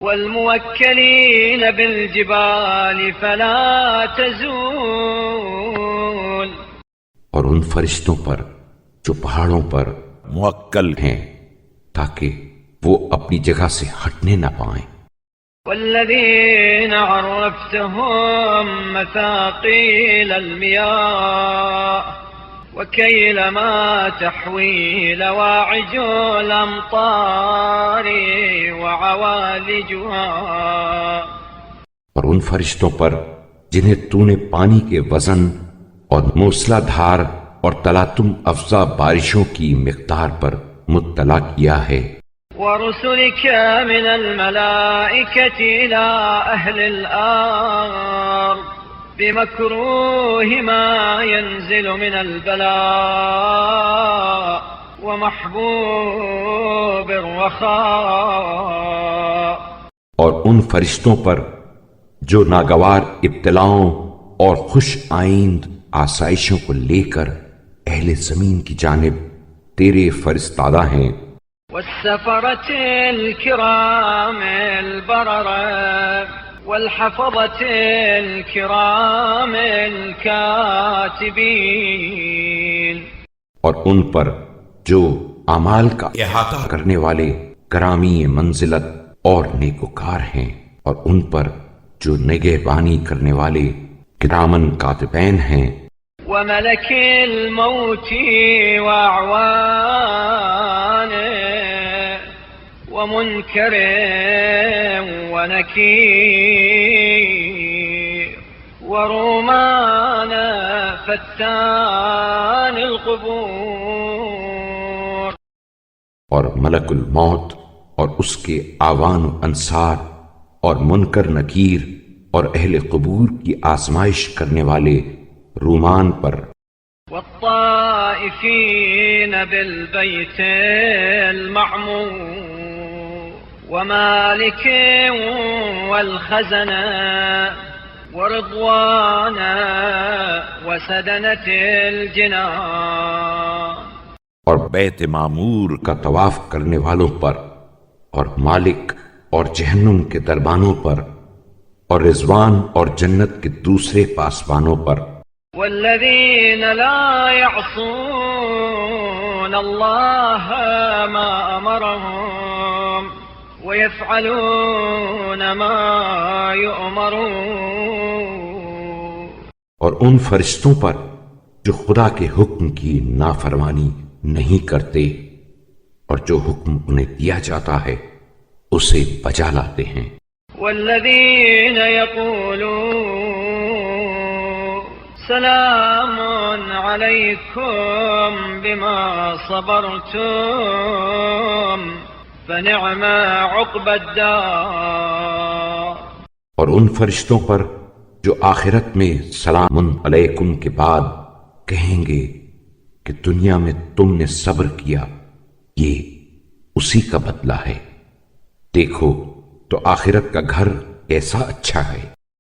والموكلين بالجبال فلا تزول، اور ان فرشتوں پر جو پہاڑوں پر موکل ہیں تاکہ وہ اپنی جگہ سے ہٹنے نہ پائیں، والذين عرفتهم مثاقيل المياه وكيل ما تحوي لواعج الأمطار وعوالجها، اور ان فرشتوں پر جنہیں تو نے پانی کے وزن اور موسلا دھار اور تلاطم افزا بارشوں کی مقدار پر مطلع کیا ہے، ورسلك من الملائكة إلى أهل الأرض بمكروه ما ينزل من البلاء ومحبوب الرخاء، اور ان فرشتوں پر جو ناگوار ابتلاؤں اور خوش آئند آسائشوں کو لے کر اہل زمین کی جانب تیرے فرستادہ ہیں، والسفرة الكرام البررة والحفظة الكرام الكاتبين، اور ان پر جو اعمال کا احاطہ کرنے والے کرامی منزلت اور نیکوکار ہیں، اور ان پر جو نگہبانی کرنے والے کرامن کاتبین ہیں، وملك الموت وأعوانه ومنكر ونكير ورومان فتان القبور، اور ملک الموت اور اس کے آوان و انصار اور منکر نکیر اور اہل قبور کی آزمائش کرنے والے رومان پر، والطائفين بالبيت المعمور ومالك والخزنة ورضوانا وسدنة الجنان، اور بیت معمور کا طواف کرنے والوں پر، اور مالک اور جہنم کے دربانوں پر، اور رضوان اور جنت کے دوسرے پاسبانوں پر، والذين لا يعصون الله ما أمرهم ويفعلون ما يؤمرون، اور ان فرشتوں پر جو خدا کے حکم کی نافرمانی نہیں کرتے اور جو حکم انہیں دیا جاتا ہے اسے بجا لاتے ہیں، والذين يقولون سلام عليكم بما صبرتم فنعم عقبى الدار، اور ان فرشتوں پر جو آخرت میں سلام علیکم کے بعد کہیں گے کہ دنیا میں تم نے صبر کیا، یہ اسی کا بدلہ ہے، دیکھو تو آخرت کا گھر کیسا اچھا ہے۔